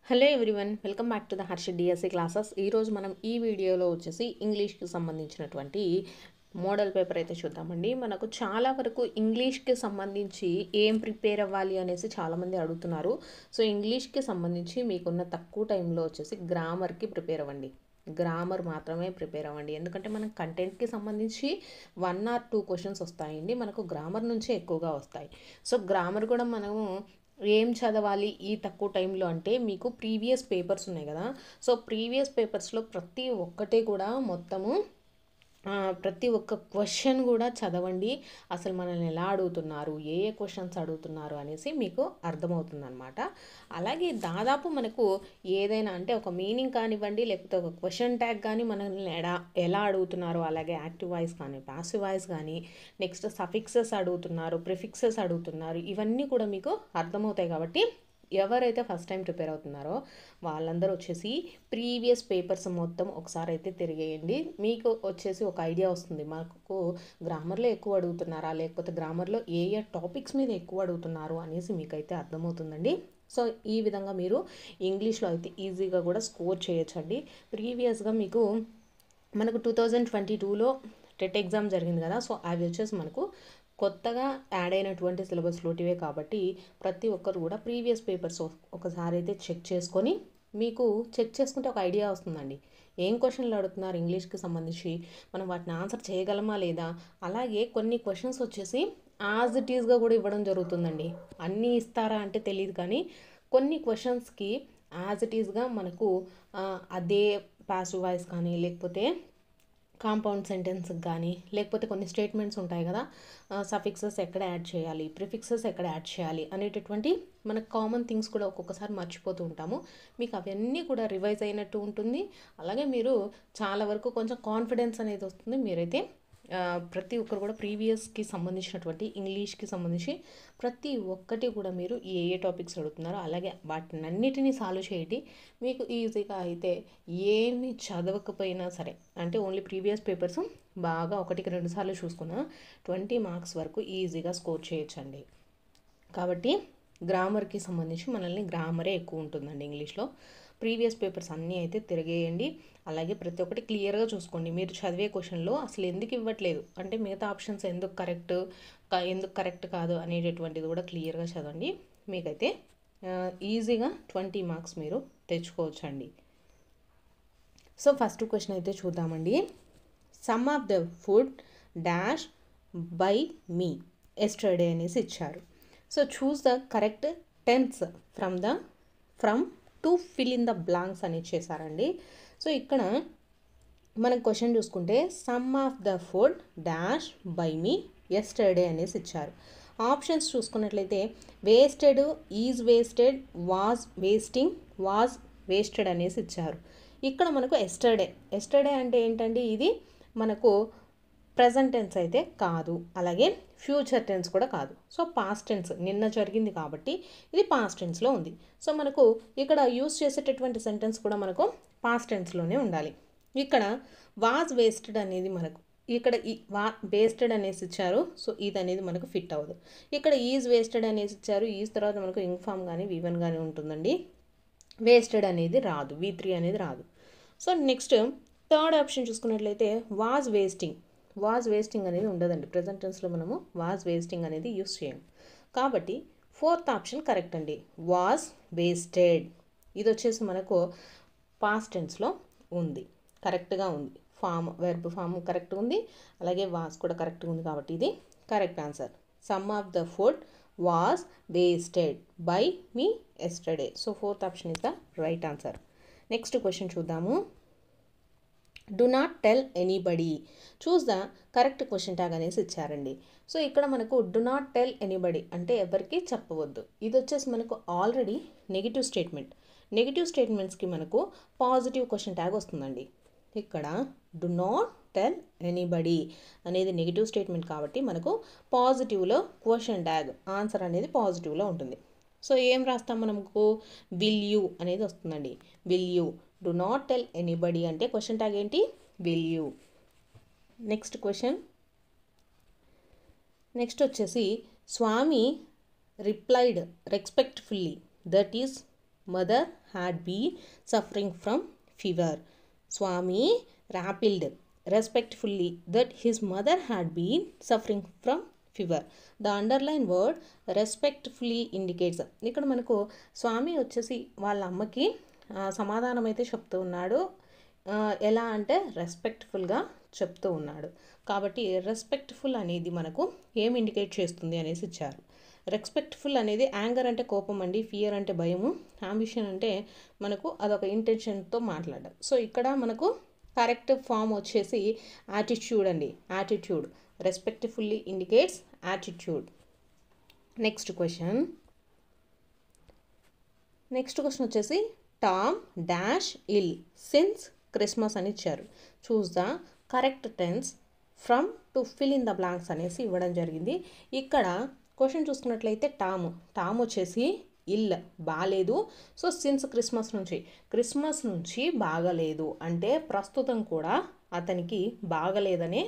Hello everyone, welcome back to the Harsha DSC classes. ఈరోజు మనం ఈ వీడియోలో వచ్చేసి ఇంగ్లీష్కి సంబంధించినటువంటి మోడల్ పేపర్ అయితే చూద్దామండి. మనకు చాలా వరకు ఇంగ్లీష్కి సంబంధించి ఏం ప్రిపేర్ అవ్వాలి అనేసి చాలామంది అడుగుతున్నారు. సో ఇంగ్లీష్కి సంబంధించి మీకున్న తక్కువ టైంలో వచ్చేసి గ్రామర్కి ప్రిపేర్ అవ్వండి. గ్రామర్ మాత్రమే ప్రిపేర్ అవ్వండి. ఎందుకంటే మనం కంటెంట్కి సంబంధించి 1 or 2 క్వశ్చన్స్ వస్తాయండి. మనకు గ్రామర్ నుంచే ఎక్కువగా వస్తాయి. సో గ్రామర్ కూడా మనము ఏం చదవాలి ఈ తక్కువ టైంలో అంటే, మీకు ప్రీవియస్ పేపర్స్ ఉన్నాయి కదా. సో ప్రీవియస్ పేపర్స్లో ప్రతి ఒక్కటి కూడా మొత్తము ప్రతి ఒక్క క్వశ్చన్ కూడా చదవండి. అసలు మనల్ని ఎలా అడుగుతున్నారు, ఏ క్వశ్చన్స్ అడుగుతున్నారు అనేసి మీకు అర్థమవుతుంది అనమాట. అలాగే దాదాపు మనకు ఏదైనా అంటే ఒక మీనింగ్ కానివ్వండి, లేకపోతే ఒక క్వశ్చన్ ట్యాగ్ కానీ మనల్ని ఎలా అడుగుతున్నారు, అలాగే యాక్టివ్ వాయిస్ కానీ పాసివ్ వాయిస్ కానీ, నెక్స్ట్ సఫిక్సెస్ అడుగుతున్నారు, ప్రిఫిక్సెస్ అడుగుతున్నారు, ఇవన్నీ కూడా మీకు అర్థమవుతాయి. కాబట్టి ఎవరైతే ఫస్ట్ టైం ప్రిపేర్ అవుతున్నారో వాళ్ళందరూ వచ్చేసి ప్రీవియస్ పేపర్స్ మొత్తం ఒకసారి అయితే తిరిగేయండి. మీకు వచ్చేసి ఒక ఐడియా వస్తుంది, మాకు గ్రామర్లో ఎక్కువ అడుగుతున్నారా, లేకపోతే గ్రామర్లో ఏ టాపిక్స్ మీద ఎక్కువ అడుగుతున్నారు అనేసి మీకైతే అర్థమవుతుందండి. సో ఈ విధంగా మీరు ఇంగ్లీష్లో అయితే ఈజీగా కూడా స్కోర్ చేయొచ్చండి. ప్రీవియస్గా మనకు 2022లో టెట్ ఎగ్జామ్ జరిగింది కదా. సో అవి వచ్చేసి మనకు కొత్తగా యాడ్ అయినటువంటి సిలబస్లోటివే కాబట్టి ప్రతి ఒక్కరు కూడా ప్రీవియస్ పేపర్స్ ఒకసారి అయితే చెక్ చేసుకొని, మీకు చెక్ చేసుకుంటే ఒక ఐడియా వస్తుందండి, ఏం క్వశ్చన్లు అడుగుతున్నారు ఇంగ్లీష్కి సంబంధించి, మనం వాటిని ఆన్సర్ చేయగలమా లేదా. అలాగే కొన్ని క్వశ్చన్స్ వచ్చేసి యాజ్ ఇట్ ఈస్గా కూడా ఇవ్వడం జరుగుతుందండి. అన్నీ ఇస్తారా అంటే తెలియదు, కానీ కొన్ని క్వశ్చన్స్కి యాజ్ ఇట్ ఈస్గా మనకు అదే పాసివ్ వాయిస్ కానీ, లేకపోతే కాంపౌండ్ సెంటెన్స్కి కానీ, లేకపోతే కొన్ని స్టేట్మెంట్స్ ఉంటాయి కదా, సఫిక్సెస్ ఎక్కడ యాడ్ చేయాలి, ప్రిఫిక్సెస్ ఎక్కడ యాడ్ చేయాలి అనేటటువంటి మనకు కామన్ థింగ్స్ కూడా ఒక్కొక్కసారి మర్చిపోతూ ఉంటాము. మీకు అవన్నీ కూడా రివైజ్ అయినట్టు ఉంటుంది. అలాగే మీరు చాలా వరకు కొంచెం కాన్ఫిడెన్స్ అనేది వస్తుంది. మీరైతే ప్రతి ఒక్కరు కూడా ప్రీవియస్కి సంబంధించినటువంటి ఇంగ్లీష్కి సంబంధించి ప్రతి ఒక్కటి కూడా మీరు ఏ టాపిక్స్ అడుగుతున్నారో అలాగే వాటిని అన్నిటినీ సాల్వ్ చేయండి. మీకు ఈజీగా అయితే ఏమి చదవకపోయినా సరే, అంటే ఓన్లీ ప్రీవియస్ పేపర్స్ బాగా 1-2 సార్లు చూసుకున్న 20 మార్క్స్ వరకు ఈజీగా స్కోర్ చేయొచ్చండి. కాబట్టి గ్రామర్కి సంబంధించి మనల్ని గ్రామరే ఎక్కువ ఉంటుందండి ఇంగ్లీష్లో. ప్రీవియస్ పేపర్స్ అన్నీ అయితే తిరిగేయండి. అలాగే ప్రతి ఒక్కటి క్లియర్గా చూసుకోండి. మీరు చదివే క్వశ్చన్లో అసలు ఎందుకు ఇవ్వట్లేదు అంటే, మిగతా ఆప్షన్స్ ఎందుకు కరెక్ట్ కాదు అనేటటువంటిది కూడా క్లియర్గా చదవండి. మీకైతే ఈజీగా 20 మార్క్స్ మీరు తెచ్చుకోవచ్చండి. సో ఫస్ట్ క్వశ్చన్ అయితే చూద్దామండి. Some of the food dash by me yesterday అనేసి ఇచ్చారు. So choose the correct tense from to fill in the blanks అని ఇచ్చేసారండి. సో ఇక్కడ మనం క్వశ్చన్ చూసుకుంటే some of the food dash by me yesterday అనేసి ఇచ్చారు. ఆప్షన్స్ చూసుకున్నట్లయితే wasted, is wasted, was wasting, was wasted అనేసి ఇచ్చారు. ఇక్కడ మనకు ఎస్టర్డే అంటే ఏంటండి, ఇది మనకు ప్రజెంట్ టెన్స్ అయితే కాదు, అలాగే ఫ్యూచర్ టెన్స్ కూడా కాదు. సో పాస్ట్ టెన్స్, నిన్న జరిగింది కాబట్టి ఇది పాస్ట్ టెన్స్లో ఉంది. సో మనకు ఇక్కడ యూజ్ చేసేటటువంటి సెంటెన్స్ కూడా మనకు పాస్ట్ టెన్స్లోనే ఉండాలి. ఇక్కడ వాజ్ వేస్టెడ్ అనేది మనకు ఇక్కడ వేస్టెడ్ అనేసి ఇచ్చారు. సో ఇది అనేది మనకు ఫిట్ అవ్వదు. ఇక్కడ ఈజ్ వేస్టెడ్ అనేసి ఇచ్చారు. ఈజ్ తర్వాత మనకు ఇంఫామ్ కానీ V1 కానీ ఉంటుందండి. వేస్టెడ్ అనేది రాదు, V3 అనేది రాదు. సో నెక్స్ట్ థర్డ్ ఆప్షన్ చూసుకున్నట్లయితే వాజ్ వేస్టింగ్ అనేది ఉండదండి. ప్రెజెంట్ టెన్స్లో మనము వాజ్ వేస్టింగ్ అనేది యూస్ చేయం. కాబట్టి ఫోర్త్ ఆప్షన్ కరెక్ట్ అండి, వాజ్ వేస్టెడ్. ఇది వచ్చేసి మనకు పాస్ట్ టెన్స్లో ఉంది, కరెక్ట్గా ఉంది. వెర్బ్ ఫామ్ కరెక్ట్గా ఉంది, అలాగే వాజ్ కూడా కరెక్ట్గా ఉంది. కాబట్టి ఇది correct answer. Some of the food was wasted by me yesterday. So fourth option is the right answer. Next question చూద్దాము. Do not tell anybody, choose the correct question tag అనేసి ఇచ్చారండి. సో ఇక్కడ మనకు డు నాట్ టెల్ ఎనీబడి అంటే ఎవరికి చెప్పవద్దు. ఇది వచ్చేసి మనకు ఆల్రెడీ నెగిటివ్ స్టేట్మెంట్స్కి మనకు పాజిటివ్ క్వశ్చన్ ట్యాగ్ వస్తుందండి. ఇక్కడ డు నాట్ టెల్ ఎనీబడి అనేది నెగిటివ్ స్టేట్మెంట్ కాబట్టి మనకు పాజిటివ్లో క్వశ్చన్ ట్యాగ్ ఆన్సర్ అనేది పాజిటివ్లో ఉంటుంది. సో ఏం రాస్తాం, మనకు విల్ యూ అనేది వస్తుందండి. Will you, do not tell anybody అంటే క్వశ్చన్ ట్యాగ్ ఏంటి, విల్ యూ. నెక్స్ట్ వచ్చేసి Swami replied respectfully, that is mother had been suffering from fever. Swami rappelled respectfully that his mother had been suffering from fever. The underlined word respectfully indicates, ఇక్కడ మనకు స్వామి వచ్చేసి వాళ్ళ అమ్మకి సమాధానం అయితే చెప్తూ ఉన్నాడు. ఎలా అంటే రెస్పెక్ట్ఫుల్గా చెప్తూ ఉన్నాడు. కాబట్టి రెస్పెక్ట్ఫుల్ అనేది మనకు ఏం ఇండికేట్ చేస్తుంది అనేసి ఇచ్చారు. రెస్పెక్ట్ఫుల్ అనేది యాంగర్ అంటే కోపం అండి, ఫియర్ అంటే భయము, అంబిషన్ అంటే మనకు అదొక ఇంటెన్షన్తో మాట్లాడడం. సో ఇక్కడ మనకు కరెక్ట్ ఫామ్ వచ్చేసి యాటిట్యూడ్ అండి. Attitude respectfully indicates attitude. Next question వచ్చేసి Tom dash ill since Christmas అని ఇచ్చారు. Choose the correct tense from to fill in the blanks అనేసి ఇవ్వడం జరిగింది. ఇక్కడ క్వశ్చన్ చూసుకున్నట్లయితే టామ్ వచ్చేసి ఇల్ బాగాలేదు. సో సిన్స్ క్రిస్మస్ నుంచి బాగలేదు అంటే ప్రస్తుతం కూడా అతనికి బాగలేదనే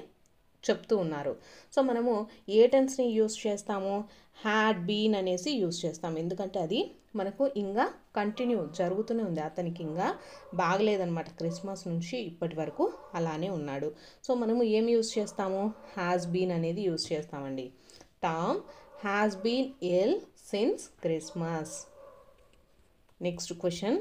చెప్తూ ఉన్నారు. సో మనము ఏ టెన్స్ని యూస్ చేస్తాము, హ్యాడ్ బీన్ అనేసి యూస్ చేస్తాము. ఎందుకంటే అది మనకు ఇంకా కంటిన్యూ జరుగుతూనే ఉంది. అతనికి ఇంకా బాగలేదన్నమాట, క్రిస్మస్ నుంచి ఇప్పటి వరకు అలానే ఉన్నాడు. సో మనము ఏం యూస్ చేస్తాము, హ్యాస్ బీన్ అనేది యూస్ చేస్తామండి. Tom has been ill since Christmas. Next question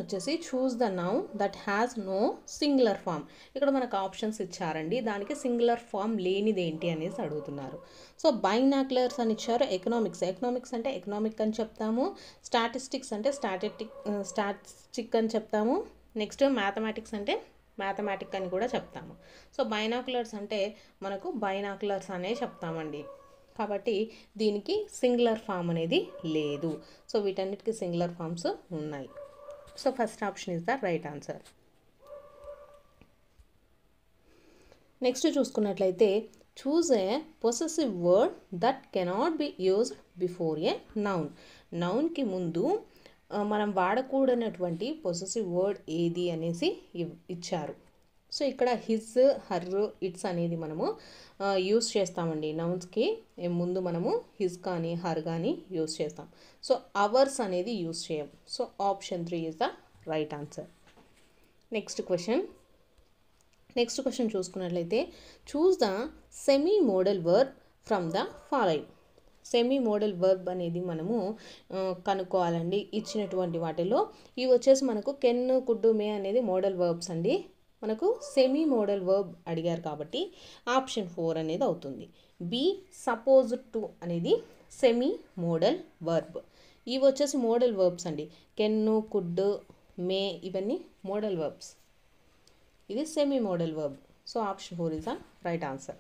వచ్చేసి choose the noun that has no singular form. ఇక్కడ మనకు ఆప్షన్స్ ఇచ్చారండి, దానికి సింగులర్ ఫామ్ లేనిది ఏంటి అనేసి అడుగుతున్నారు. సో బైనాక్యులర్స్ అని ఇచ్చారు. ఎకనామిక్స్ అంటే ఎకనామిక్ అని చెప్తాము. స్టాటిస్టిక్స్ అంటే స్టాటిస్టిక్ అని చెప్తాము. నెక్స్ట్ మ్యాథమెటిక్స్ అంటే మ్యాథమెటిక్ అని కూడా చెప్తాము. సో బైనాక్యులర్స్ అంటే మనకు బైనాక్యులర్స్ అనే చెప్తామండి. కాబట్టి దీనికి సింగులర్ ఫామ్ అనేది లేదు. సో వీటన్నిటికీ సింగులర్ ఫామ్స్ ఉన్నాయి. So first option is the right answer. Next చూసుకున్నట్లయితే choose a possessive word that cannot be used before a noun. నౌన్కి ముందు మనం వాడకూడనటువంటి పొసెసివ్ వర్డ్ ఏది అనేసి ఇచ్చారు. సో ఇక్కడ హిజ్, హర్, ఇట్స్ అనేది మనము యూస్ చేస్తామండి. నౌన్స్కి ముందు మనము హిజ్ కానీ హర్ కానీ యూస్ చేస్తాం. సో అవర్స్ అనేది యూస్ చేయం. So option 3 is the right answer. Next question చూసుకున్నట్లయితే choose the semi modal verb from the following. Semi modal verb అనేది మనము కనుక్కోవాలండి. ఇచ్చినటువంటి వాటిలో ఇవి వచ్చేసి మనకు కెన్, కుడ్, మే అనేది మోడల్ వర్బ్స్ అండి. మనకు సెమీ మోడల్ వర్బ్ అడిగారు కాబట్టి ఆప్షన్ 4 అనేది అవుతుంది. బీ సపోజ్డ్ టు అనేది సెమీ మోడల్ వర్బ్. ఇవి వచ్చేసి మోడల్ వర్బ్స్ అండి. కెన్, కుడ్, మే ఇవన్నీ మోడల్ వర్బ్స్. ఇది semi modal verb. So option 4 is the right answer.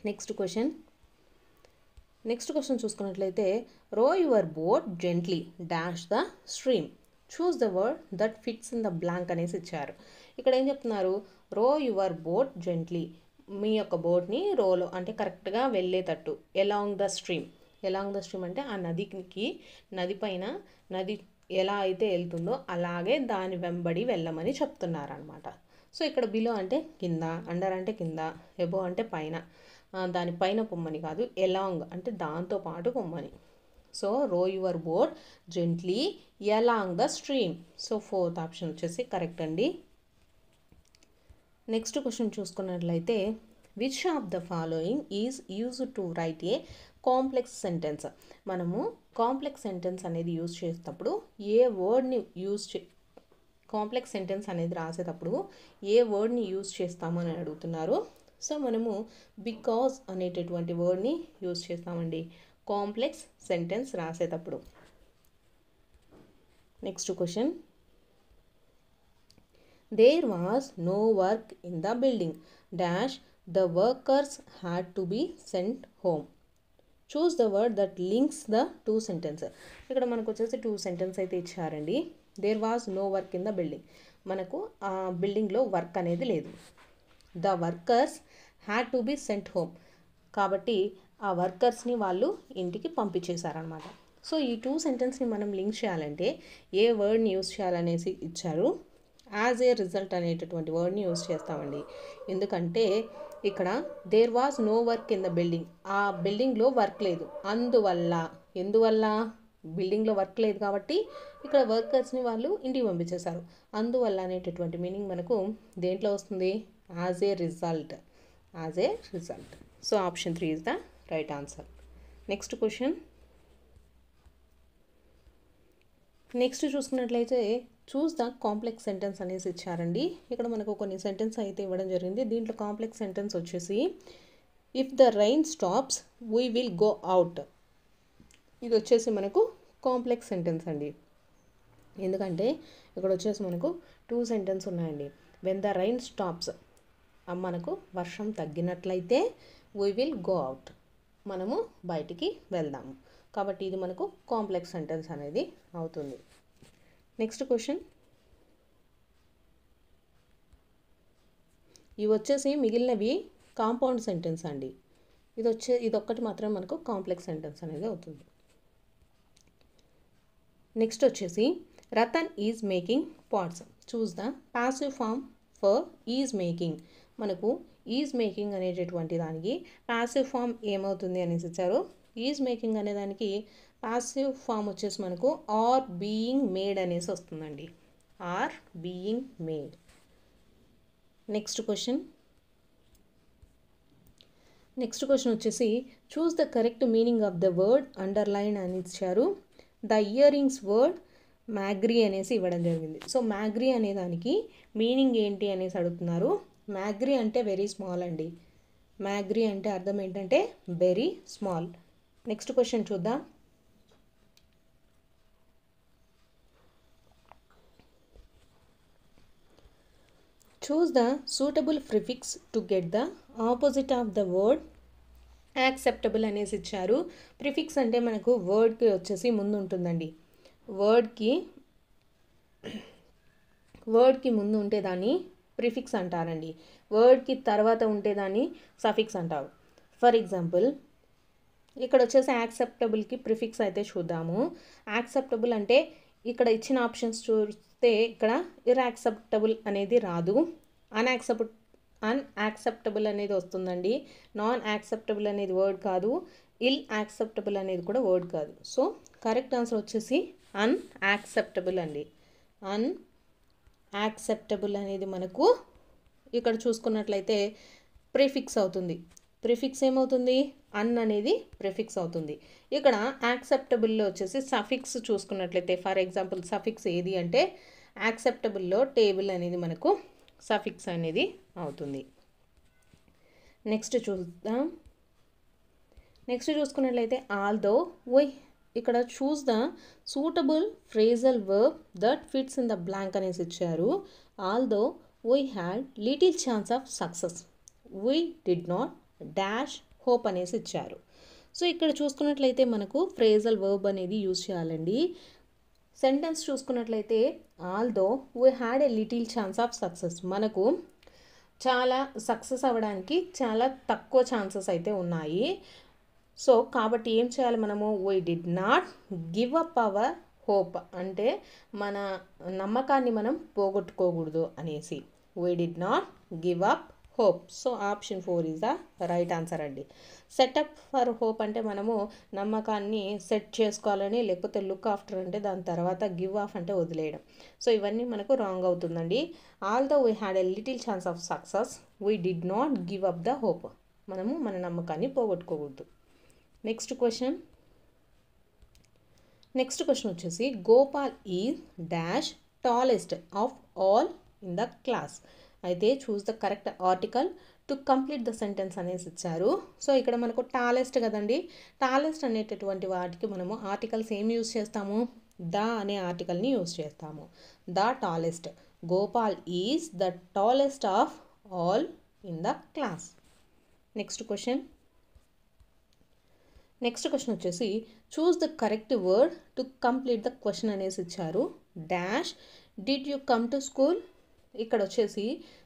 Next question చూసుకున్నట్లయితే రో your boat gently dash the stream. Choose the word that fits in the blank అనేసి ఇచ్చారు. ఇక్కడ ఏం చెప్తున్నారు, రో యువర్ బోట్ జెంట్లీ, మీ యొక్క బోట్ని రోలో అంటే కరెక్ట్గా వెళ్ళేటట్టు. ఎలాంగ్ ద స్ట్రీమ్ అంటే ఆ నది పైన నది ఎలా అయితే వెళ్తుందో అలాగే దాని వెంబడి వెళ్ళమని చెప్తున్నారనమాట. సో ఇక్కడ బిలో అంటే కింద, అండర్ అంటే కింద, ఎబో అంటే పైన, దానిపైన పొమ్మని కాదు, ఎలాంగ్ అంటే దాంతో పాటు పొమ్మని. సో రో your boat gently along the stream. So 4th option వచ్చేసి కరెక్ట్ అండి. నెక్స్ట్ క్వశ్చన్ చూసుకున్నట్లయితే which of the following is used to right A complex sentence. మనము కాంప్లెక్స్ సెంటెన్స్ అనేది యూజ్ చేసేటప్పుడు ఏ వర్డ్ని కాంప్లెక్స్ సెంటెన్స్ అనేది రాసేటప్పుడు ఏ వర్డ్ని యూజ్ చేస్తామని అడుగుతున్నారు. సో మనము బికాజ్ అనేటటువంటి వర్డ్ని యూజ్ చేస్తామండి కాంప్లెక్స్ సెంటెన్స్ రాసేటప్పుడు. Next question there was no work in the building dash the workers had to be sent home. Choose the word that links the 2 sentence. ఇక్కడ మనకు వచ్చేసి 2 సెంటెన్స్ అయితే ఇచ్చారండి. There was no work in the building, మనకు ఆ బిల్డింగ్లో work అనేది లేదు. The workers had to be sent home, కాబట్టి ఆ వర్కర్స్ని వాళ్ళు ఇంటికి పంపించేశారనమాట. సో ఈ 2 సెంటెన్స్ని మనం లింక్ చేయాలంటే ఏ వర్డ్ని యూజ్ చేయాలనేసి ఇచ్చారు. యాజ్ ఏ రిజల్ట్ అనేటటువంటి వర్డ్ని యూజ్ చేస్తామండి. ఎందుకంటే ఇక్కడ there was no work in the building, ఆ బిల్డింగ్లో వర్క్ లేదు. ఎందువల్ల బిల్డింగ్లో వర్క్ లేదు కాబట్టి ఇక్కడ వర్కర్స్ని వాళ్ళు ఇంటికి పంపించేశారు. అందువల్ల అనేటటువంటి మీనింగ్ మనకు దేంట్లో వస్తుంది? As a result. As a result. So option 3 is the right answer. Next question. Next చూసుకున్నట్లయితే చూస్ ద కాంప్లెక్స్ సెంటెన్స్ అనేసి ఇచ్చారండి. ఇక్కడ మనకు కొన్ని సెంటెన్స్ అయితే ఇవ్వడం జరిగింది. దీంట్లో కాంప్లెక్స్ సెంటెన్స్ వచ్చేసి if the rain stops we will go out. ఇది వచ్చేసి మనకు కాంప్లెక్స్ సెంటెన్స్ అండి. ఎందుకంటే ఇక్కడ వచ్చేసి మనకు 2 సెంటెన్స్ ఉన్నాయండి. వెన్ ద రైన్ స్టాప్స్, మనకు వర్షం తగ్గినట్లయితే వీ విల్ గో అవుట్, మనము బయటికి వెళ్దాము. కాబట్టి ఇది మనకు కాంప్లెక్స్ సెంటెన్స్ అనేది అవుతుంది. Next question. ఇవి వచ్చేసి మిగిలినవి కాంపౌండ్ సెంటెన్స్ అండి. ఇదొక్కటి మాత్రం మనకు కాంప్లెక్స్ సెంటెన్స్ అనేది అవుతుంది. నెక్స్ట్ వచ్చేసి Ratan is making pots. Choose the passive form for is making. మనకు ఈజ్ మేకింగ్ అనేటటువంటి దానికి పాసివ్ ఫామ్ ఏమవుతుంది అనేసి ఇచ్చారు. ఈజ్ మేకింగ్ అనే దానికి పాసివ్ ఫామ్ వచ్చేసి మనకు ఆర్ బీయింగ్ మేడ్ అనేసి వస్తుందండి. Or being made. Next question. వచ్చేసి choose the correct meaning of the word underline అని ఇచ్చారు. The earrings word meagre అనేసి ఇవ్వడం జరిగింది. సో మ్యాగ్రీ అనే దానికి మీనింగ్ ఏంటి అనేసి అడుగుతున్నారు. మ్యాగ్రీ అంటే వెరీ స్మాల్ అండి. మ్యాగ్రీ అంటే అర్థం ఏంటంటే వెరీ స్మాల్. నెక్స్ట్ క్వశ్చన్ చూద్దాం. Choose the suitable prefix to get the opposite of the word acceptable అనేసి ఇచ్చారు. ప్రిఫిక్స్ అంటే మనకు వర్డ్కి వచ్చేసి ముందు ఉంటుందండి. వర్డ్కి ముందు ఉంటేదాన్ని ప్రిఫిక్స్ అంటారండి. వర్డ్కి తర్వాత ఉంటేదాన్ని సఫిక్స్ అంటారు. ఫర్ ఎగ్జాంపుల్ ఇక్కడ వచ్చేసి యాక్సెప్టబుల్కి ప్రిఫిక్స్ అయితే చూద్దాము. యాక్సెప్టబుల్ అంటే ఇక్కడ ఇచ్చిన ఆప్షన్స్ చూస్తే ఇక్కడ ఇర్యాక్సెప్టబుల్ అనేది రాదు. అన్యాక్సెప్టబుల్ అనేది వస్తుందండి. నాన్ యాక్సెప్టబుల్ అనేది వర్డ్ కాదు. ఇల్ యాక్సెప్టబుల్ అనేది కూడా వర్డ్ కాదు. సో కరెక్ట్ ఆన్సర్ వచ్చేసి అన్యాక్సెప్టబుల్ అండి. అన్యాక్సెప్టబుల్ అనేది మనకు ఇక్కడ చూసుకున్నట్లయితే ప్రిఫిక్స్ అవుతుంది. ప్రిఫిక్స్ ఏమవుతుంది? అన్ అనేది ప్రిఫిక్స్ అవుతుంది. ఇక్కడ యాక్సెప్టబుల్లో వచ్చేసి సఫిక్స్ చూసుకున్నట్లయితే ఫర్ ఎగ్జాంపుల్ సఫిక్స్ ఏది అంటే యాక్సెప్టబుల్లో టేబుల్ అనేది మనకు సఫిక్స్ అనేది అవుతుంది. నెక్స్ట్ చూసుకున్నట్లయితే ఆల్దో వై ఇక్కడ choose the suitable phrasal verb that fits in the blank అనేసి ఇచ్చారు. Although we had little chance of success we did not dash hope అనేసి ఇచ్చారు. సో ఇక్కడ చూసుకున్నట్లయితే మనకు ఫ్రేజల్ వర్బ్ అనేది యూజ్ చేయాలండి. సెంటెన్స్ చూసుకున్నట్లయితే although we had a little chance of success, మనకు చాలా సక్సెస్ అవ్వడానికి చాలా తక్కువ ఛాన్సెస్ అయితే ఉన్నాయి. సో కాబట్టి ఏం చేయాలి మనము? We did not give up hour hope అంటే మన నమ్మకాన్ని మనం పోగొట్టుకోకూడదు అనేసి. We did not give up hope. So option 4 is the right answer అండి. సెటప్ ఫర్ హోప్ అంటే మనము నమ్మకాన్ని సెట్ చేసుకోవాలని, లేకపోతే లుక్ ఆఫ్టర్ అంటే దాని తర్వాత గివ్ ఆఫ్ అంటే వదిలేయడం. సో ఇవన్నీ మనకు రాంగ్ అవుతుందండి. Although we had a little chance of success we did not give up the hope. మనము మన నమ్మకాన్ని పోగొట్టుకోకూడదు. నెక్స్ట్ క్వశ్చన్ వచ్చేసి Gopal is dash tallest of all in the class. అయితే choose the correct article to complete the sentence అనేసి ఇచ్చారు. So ఇక్కడ మనకు టాలెస్ట్ కదండి. టాలెస్ట్ అనేటటువంటి వాటికి మనము ఆర్టికల్స్ ఏం యూజ్ చేస్తాము? ద అనే ఆర్టికల్ని యూజ్ చేస్తాము. The tallest. Gopal is the tallest of all in the class. Next question వచ్చేసి choose the correct word to complete the question అనేసి ఇచ్చారు. Dash did you come to school. ఇక్కడ వచ్చేసి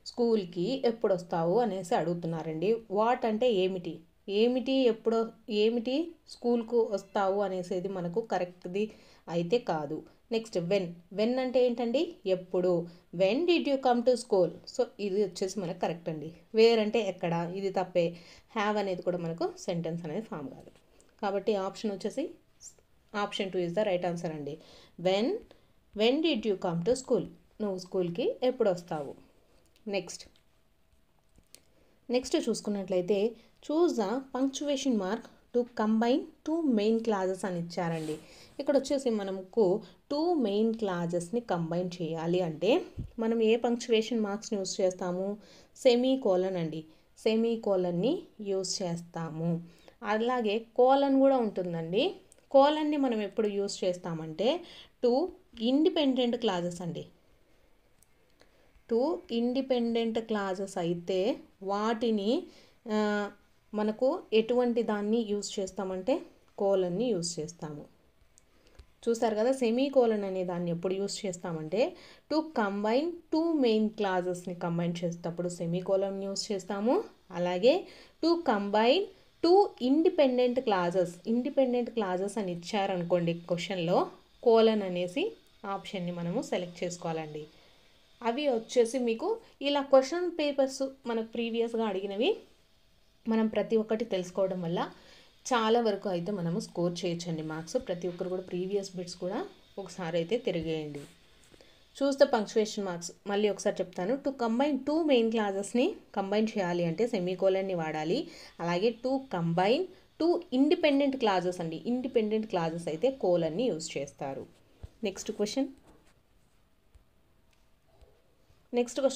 స్కూల్కి ఎప్పుడు వస్తావు అనేసి అడుగుతున్నారండి. వాట్ అంటే ఏమిటి స్కూల్కు వస్తావు అనేసి మనకు కరెక్ట్ది అయితే కాదు. నెక్స్ట్ వెన్ అంటే ఏంటండి? ఎప్పుడు. When did you come to school. So ఇది వచ్చేసి మనకు కరెక్ట్ అండి. వేర్ అంటే ఎక్కడ, ఇది తప్పే. హ్యావ్ అనేది కూడా మనకు సెంటెన్స్ అనేది ఫామ్ కాదు. కాబట్టి ఆప్షన్ వచ్చేసి option 2 is the right answer అండి. When did you come to school, నువ్వు స్కూల్కి ఎప్పుడు వస్తావు. నెక్స్ట్ చూసుకున్నట్లయితే choose the punctuation mark to combine 2 main clauses అని ఇచ్చారండి. ఇక్కడ వచ్చేసి మనకు 2 మెయిన్ క్లాజెస్ని కంబైన్ చేయాలి అంటే మనం ఏ పంక్చువేషన్ మార్క్స్ని యూస్ చేస్తాము, సెమీకోలన్ అండి. సెమీకోలన్ని యూస్ చేస్తాము. అలాగే కోలన్ కూడా ఉంటుందండి. కోలన్ని మనం ఎప్పుడు యూస్ చేస్తామంటే 2 ఇండిపెండెంట్ క్లాజెస్ అండి. 2 ఇండిపెండెంట్ క్లాజెస్ అయితే వాటిని మనకు ఎటువంటి దాన్ని యూస్ చేస్తామంటే కోలన్ని యూస్ చేస్తాము. చూసారు కదా, సెమీకోలన్ అనే దాన్ని ఎప్పుడు యూస్ చేస్తామంటే టు కంబైన్ 2 మెయిన్ క్లాజెస్ని కంబైన్ చేసేటప్పుడు సెమీకోలన్ యూస్ చేస్తాము. అలాగే టు కంబైన్ 2 ఇండిపెండెంట్ క్లాజెస్ అని ఇచ్చారనుకోండి క్వశ్చన్లో, కోలన్ అనేసి ఆప్షన్ని మనము సెలెక్ట్ చేసుకోవాలండి. అవి వచ్చేసి మీకు ఇలా క్వశ్చన్ పేపర్స్ మనకు ప్రీవియస్గా అడిగినవి మనం ప్రతి ఒక్కటి తెలుసుకోవడం వల్ల చాలా వరకు అయితే మనము స్కోర్ చేయొచ్చండి మార్క్స్. ప్రతి ఒక్కరు కూడా ప్రీవియస్ బిట్స్ కూడా ఒకసారి అయితే తిరిగేయండి. చూస్ ద పంక్చువేషన్ మార్క్స్ మళ్ళీ ఒకసారి చెప్తాను. టు కంబైన్ 2 మెయిన్ క్లాజెస్ని కంబైన్ చేయాలి అంటే సెమీకోలన్ని వాడాలి. అలాగే టు కంబైన్ 2 ఇండిపెండెంట్ క్లాజెస్ అండి. ఇండిపెండెంట్ క్లాజెస్ అయితే కోలన్ని యూస్ చేస్తారు. నెక్స్ట్ క్వశ్చన్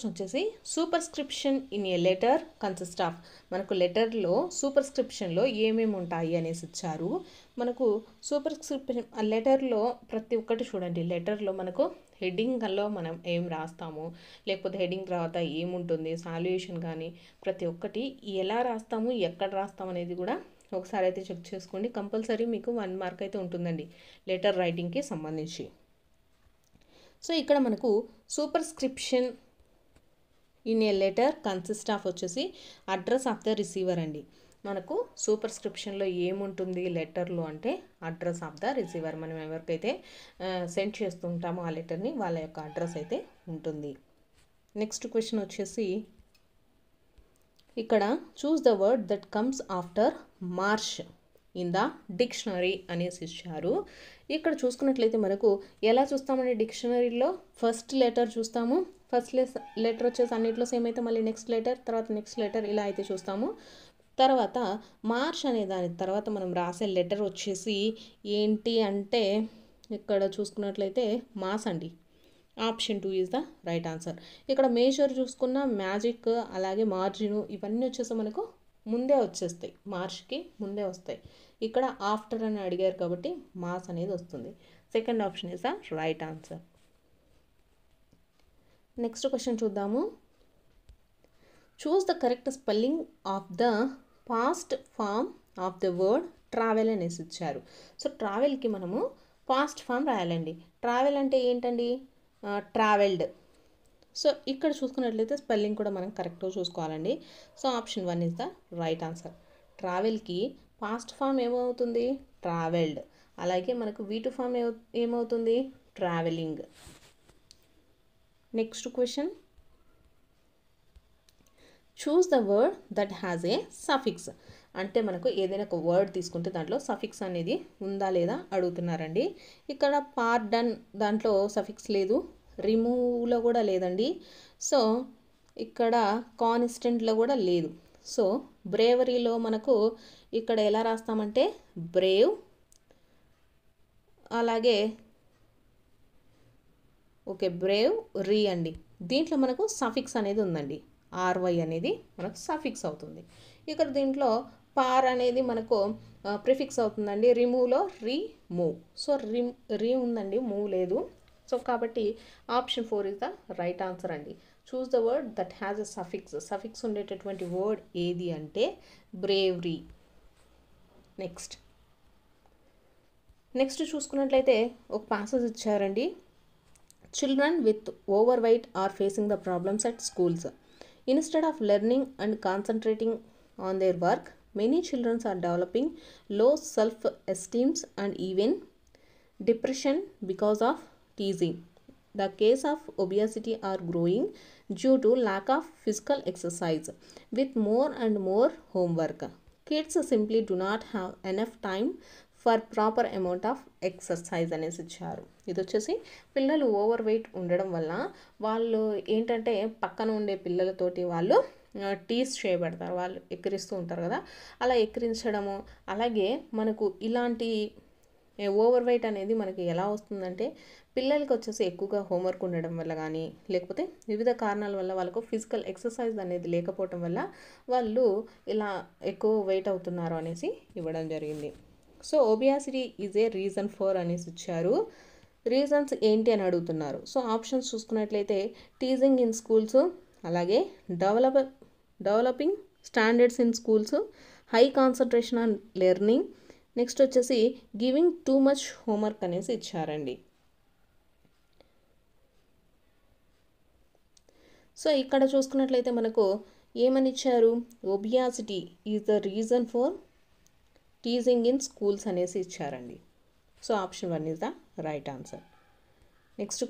వచ్చేసి superscription in a letter consist of. మనకు లెటర్లో సూపర్స్క్రిప్షన్లో ఏమేమి ఉంటాయి అనేసి ఇచ్చారు. మనకు సూపర్స్క్రిప్షన్ లెటర్లో ప్రతి ఒక్కటి చూడండి. లెటర్లో మనకు హెడ్డింగ్లో మనం ఏం రాస్తాము, లేకపోతే హెడ్డింగ్ తర్వాత ఏముంటుంది, సాల్యుయేషన్ కానీ ప్రతి ఒక్కటి ఎలా రాస్తాము, ఎక్కడ రాస్తాము అనేది కూడా ఒకసారి అయితే చెక్ చేసుకోండి. కంపల్సరీ మీకు 1 మార్క్ అయితే ఉంటుందండి లెటర్ రైటింగ్కి సంబంధించి. సో ఇక్కడ మనకు superscription in a letter consist of వచ్చేసి అడ్రస్ ఆఫ్ ద రిసీవర్ అండి. మనకు సూపర్స్క్రిప్షన్లో ఏముంటుంది లెటర్లో అంటే అడ్రస్ ఆఫ్ ద రిసీవర్. మనం ఎవరికైతే సెండ్ చేస్తుంటామో ఆ లెటర్ని వాళ్ళ యొక్క అడ్రస్ అయితే ఉంటుంది. నెక్స్ట్ క్వశ్చన్ వచ్చేసి ఇక్కడ చూస్ the word that comes after Marsh in the dictionary అనేసి ఇచ్చారు. ఇక్కడ చూసుకున్నట్లయితే మనకు ఎలా చూస్తామంటే డిక్షనరీలో ఫస్ట్ లెటర్ చూస్తాము. ఫస్ట్ లెటర్ వచ్చేసి అన్నిట్లో సేమ్ అయితే మళ్ళీ నెక్స్ట్ లెటర్, తర్వాత నెక్స్ట్ లెటర్ ఇలా అయితే చూస్తాము. తర్వాత మార్ష్ అనే దాని తర్వాత మనం రాసే లెటర్ వచ్చేసి ఏంటి అంటే ఇక్కడ చూసుకున్నట్లయితే మాస్ అండి. Option 2 is the right answer. ఇక్కడ మేజర్ చూసుకున్న మ్యాజిక్ అలాగే మార్జిన్ ఇవన్నీ వచ్చేసి మనకు ముందే వచ్చేస్తాయి, మార్ష్కి ముందే వస్తాయి. ఇక్కడ ఆఫ్టర్ అని అడిగారు కాబట్టి మాస్ అనేది వస్తుంది. Second option is the right answer. Next question చూద్దాము. Choose the correct spelling of the past form of the word travel అనేసి ఇచ్చారు. సో ట్రావెల్కి మనము పాస్ట్ ఫామ్ రాయాలండి. ట్రావెల్ అంటే ఏంటండి, ట్రావెల్డ్. సో ఇక్కడ చూసుకున్నట్లయితే స్పెల్లింగ్ కూడా మనం కరెక్ట్గా చూసుకోవాలండి. So option 1 is the right answer. ట్రావెల్కి పాస్ట్ ఫామ్ ఏమవుతుంది, ట్రావెల్డ్. అలాగే మనకు V2 ఫామ్ ఏమవుతుంది, travelling. Next question choose the word that has a suffix. అంటే మనకు ఏదైనా ఒక వర్డ్ తీసుకుంటే దాంట్లో సఫిక్స్ అనేది ఉందా లేదా అడుగుతున్నారండి. ఇక్కడ పార్డన్ దాంట్లో సఫిక్స్ లేదు, రిమూవ్లో కూడా లేదండి. సో ఇక్కడ కాన్స్టెంట్లో కూడా లేదు. సో బ్రేవరీలో మనకు ఇక్కడ ఎలా రాస్తామంటే బ్రేవ్, అలాగే ఓకే బ్రేవ్ రీ అండి. దీంట్లో మనకు సఫిక్స్ అనేది ఉందండి, RY అనేది మనకు సఫిక్స్ అవుతుంది. ఇక్కడ దీంట్లో పార్ అనేది మనకు ప్రిఫిక్స్ అవుతుందండి. రిమూవ్లో రిమూవ్. సో రీ ఉందండి, మూవ్ లేదు. సో కాబట్టి option 4 is the right answer అండి. Choose the word that has a suffix ఉండేటటువంటి వర్డ్ ఏది అంటే బ్రేవరీ. నెక్స్ట్ చూసుకున్నట్లయితే ఒక ప్యాసేజ్ ఇచ్చారండి. Children with overweight are facing the problems at schools. Instead of learning and concentrating on their work, many childrens are developing low self esteems and even depression because of teasing. The case of obesity are growing due to lack of physical exercise with more and more homework. Kids simply do not have enough time for proper amount of exercise అనేసి ఇచ్చారు. ఇది వచ్చేసి పిల్లలు over weight ఉండడం వల్ల వాళ్ళు ఏంటంటే పక్కన ఉండే పిల్లలతోటి వాళ్ళు టీస్ చేయబడతారు, వాళ్ళు ఎక్కిరిస్తూ ఉంటారు కదా, అలా ఎక్కిరించడము. అలాగే మనకు ఇలాంటి ఓవర్ వెయిట్ అనేది మనకి ఎలా వస్తుందంటే పిల్లలకి వచ్చేసి ఎక్కువగా హోంవర్క్ ఉండడం వల్ల కానీ, లేకపోతే వివిధ కారణాల వల్ల వాళ్ళకు ఫిజికల్ ఎక్సర్సైజ్ అనేది లేకపోవటం వల్ల వాళ్ళు ఇలా ఎక్కువ వెయిట్ అవుతున్నారు అనేసి ఇవ్వడం జరిగింది. So obesity is a reason for అనేసి ఇచ్చారు. రీజన్స్ ఏంటి అని అడుగుతున్నారు. సో ఆప్షన్స్ చూసుకున్నట్లయితే టీజింగ్ ఇన్ స్కూల్స్, అలాగే developing standards in schools, high concentration on learning, next వచ్చేసి గివింగ్ టూ మచ్ హోంవర్క్ అనేసి ఇచ్చారండి. సో ఇక్కడ చూసుకున్నట్లయితే మనకు ఏమని ఇచ్చారు, obesity is the reason for teasing in schools అనేసి ఇచ్చారండి. So option 1 is the right answer. Next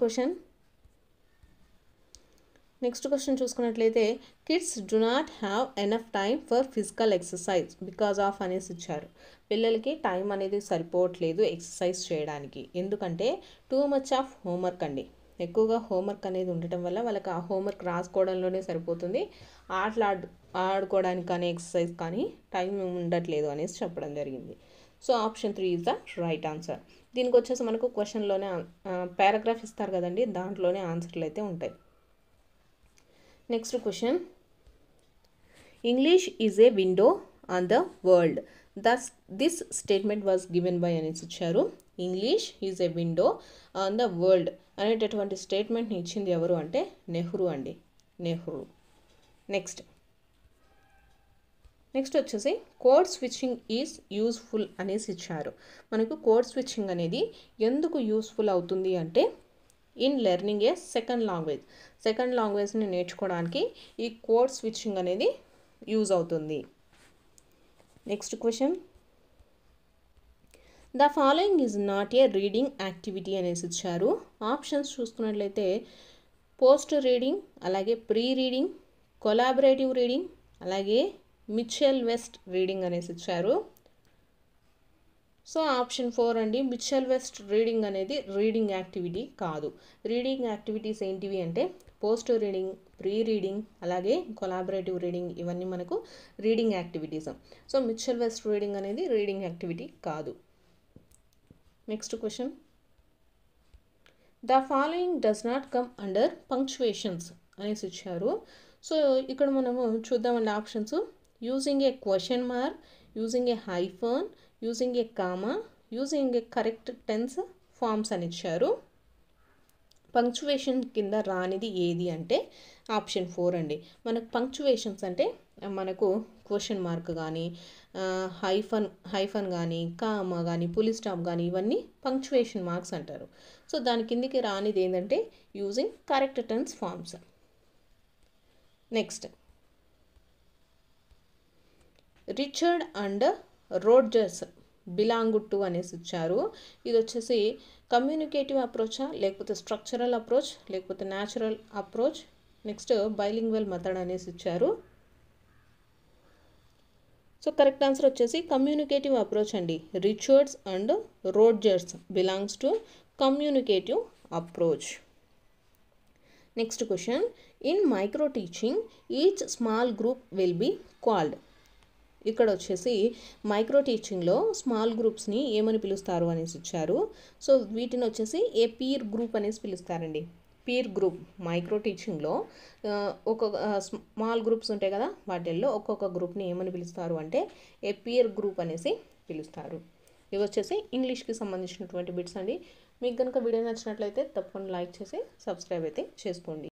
question చూసుకున్నట్లయితే kids do not have enough time for physical exercise because of అనేసి ఇచ్చారు. పిల్లలకి టైం అనేది సరిపోవట్లేదు ఎక్సర్సైజ్ చేయడానికి, ఎందుకంటే టూ మచ్ ఆఫ్ హోంవర్క్ అండి. ఎక్కువగా హోంవర్క్ అనేది ఉండటం వల్ల వాళ్ళకి ఆ హోంవర్క్ రాసుకోవడంలోనే సరిపోతుంది, ఆడుకోవడానికి కానీ ఎక్సర్సైజ్ కానీ టైం ఉండట్లేదు అనేసి చెప్పడం జరిగింది. So option 3 is the right answer. దీనికి వచ్చేసి మనకు క్వశ్చన్లోనే పారాగ్రాఫ్ ఇస్తారు కదండి, దాంట్లోనే ఆన్సర్లు అయితే ఉంటాయి. Next question, English is a window on the world, this statement was given by అనేసి ఇచ్చారు. English is a window on the world అనేటటువంటి స్టేట్మెంట్ని ఇచ్చింది ఎవరు అంటే నెహ్రూ అండి, నెహ్రూ. నెక్స్ట్ వచ్చేసి కోడ్ స్విచ్చింగ్ ఈజ్ యూస్ఫుల్ అనేసి ఇచ్చారు. మనకు కోడ్ స్విచ్చింగ్ అనేది ఎందుకు యూస్ఫుల్ అవుతుంది అంటే ఇన్ లెర్నింగ్ ఏ సెకండ్ లాంగ్వేజ్ని నేర్చుకోవడానికి ఈ కోడ్ స్విచ్చింగ్ అనేది యూజ్ అవుతుంది. Next question, the following is not a reading activity అనేసి ఇచ్చారు. ఆప్షన్స్ చూసుకున్నట్లయితే పోస్ట్ రీడింగ్, అలాగే ప్రీ రీడింగ్, కొలాబరేటివ్ రీడింగ్, అలాగే మిచెల్ వెస్ట్ రీడింగ్ అనేసి ఇచ్చారు. సో ఆప్షన్ 4 అండి, మిచెల్ వెస్ట్ రీడింగ్ అనేది రీడింగ్ యాక్టివిటీ కాదు. రీడింగ్ యాక్టివిటీస్ ఏంటివి అంటే పోస్ట్ రీడింగ్, ప్రీ రీడింగ్, అలాగే కొలాబరేటివ్ రీడింగ్, ఇవన్నీ మనకు reading activities. So Mitchell west reading అనేది రీడింగ్ యాక్టివిటీ కాదు. Next question, the following does not come under punctuations అనేసి ఇచ్చారు. సో ఇక్కడ మనము చూద్దామండి options. Using a question mark, using a hyphen, using a comma, using a correct tense forms అని ఇచ్చారు. Punctuation కింద రానిది ఏది అంటే ఆప్షన్ 4 అండి. మనకు పంక్చువేషన్స్ అంటే మనకు క్వశ్చన్ మార్క్ కానీ, హైఫన్ కానీ, కామా కానీ, పులి స్టాప్ కానీ, ఇవన్నీ పంక్చువేషన్ మార్క్స్ అంటారు. సో దాని కిందికి రానిది ఏంటంటే using correct tense forms. Next, Richard and Rodgers belong to అనేసి ఇచ్చారు. ఇది వచ్చేసి కమ్యూనికేటివ్ అప్రోచా, లేకపోతే స్ట్రక్చరల్ అప్రోచ్, లేకపోతే natural approach, next bilingual method అనేసి ఇచ్చారు. సో కరెక్ట్ ఆన్సర్ వచ్చేసి కమ్యూనికేటివ్ అప్రోచ్ అండి. Richards and Rodgers belongs to communicative approach. Next question, in micro teaching each small group will be called. ఇక్కడ వచ్చేసి micro టీచింగ్లో small గ్రూప్స్ని ఏమని పిలుస్తారు అనేసి ఇచ్చారు. సో వీటిని వచ్చేసి ఏ పీర్ గ్రూప్ అనేసి పిలుస్తారండి. పీర్ గ్రూప్ మైక్రో టీచింగ్లో ఒక్కొక్క స్మాల్ గ్రూప్స్ ఉంటాయి కదా, వాటిల్లో ఒక్కొక్క గ్రూప్ని ఏమని పిలుస్తారు అంటే ఏ పీర్ గ్రూప్ అనేసి పిలుస్తారు. ఇవి వచ్చేసి ఇంగ్లీష్కి సంబంధించినటువంటి బిట్స్ అండి. మీకు కనుక వీడియో నచ్చినట్లయితే తప్పకుండా లైక్ చేసి సబ్స్క్రైబ్ అయితే చేసుకోండి.